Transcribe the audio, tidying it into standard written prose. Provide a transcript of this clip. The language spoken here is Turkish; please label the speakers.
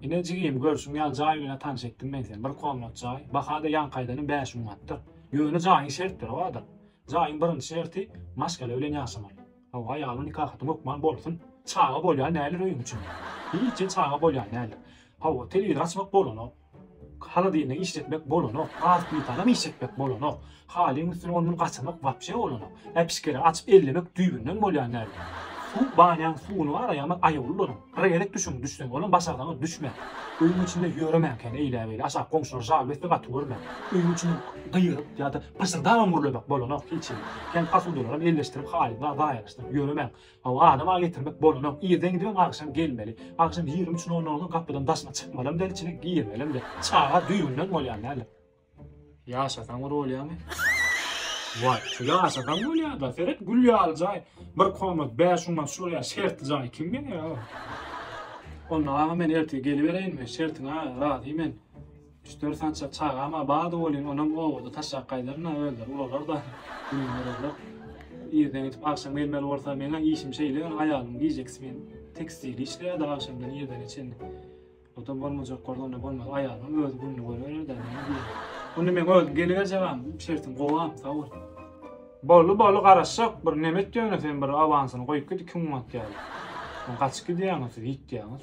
Speaker 1: Yine cigiyim görsün ya Cay ile tanış ettim ben seni. Bir komnat Cay. Bak hadi yan kaydanın 5 umattır. Yönü Cay'ın şerttir o adır. Cay'ın birinci şerti maskeli öyle yaşamak. O ayağını nikahıtın okman bolsun. Çağı bolyan neler öyüm için. Hiç çağı bolyan neler. O televizyon açmak bolun o. Halı diyene işletmek bolun o. Gaz bir tane mi işletmek bolun o. Halin üstüne onun kaçırmak vapşe olun o. Hepsi kere açıp ellemek düğünden bolyan neler. Su banyan suyunu arayamak ayıvulurun. Regelek düştün onun basardan düşme. Uyum içinde yürümerken eyle aşağı komşular zahmet ve katılırmen. Uyum içinde kıyırıp ya da pısırdan vurulmak bolunu hiç. Kendi kasıldılarım elleştirip halinde daha yarıştırıp yürümen. O adama getirmek bolunu. İyiden gidiyorum akşam gelmeli. Akşam 23.00'da kapıdan dasına çıkmadım der içine girmelim de. Çağa düğünden oluyor neler. Yaşatan var oluyor mu? Vay, şu yaşadan mı ya da Ferhat gül alacak. Bir komat 5 umman şuraya şertecek kim ya? Onunla hemen erteye gelivereyim mi? Şertin ha, rahat hemen. 3-4 sançak çağı ama bağda olayım, onun oğlu taşak kaylarına öldür. Ular da bilmiyorlar. İyiden gidip akşam gelmeli orta bana işim şeyle ayağım giyeceksin ben. Tekstil işle de akşamdan iyiden için. O da olmayacak kordonla olmaz ayağım öldü bunu koyuyor da. Onu ben öldüm gelivereceğim. Şertin kovam sağ ol. Bolu qarashsak bir nemet diýen sen bir avansını goýup gidip kim mat geldi. Kaçık gidiyorsunuz, hiç diyorsunuz.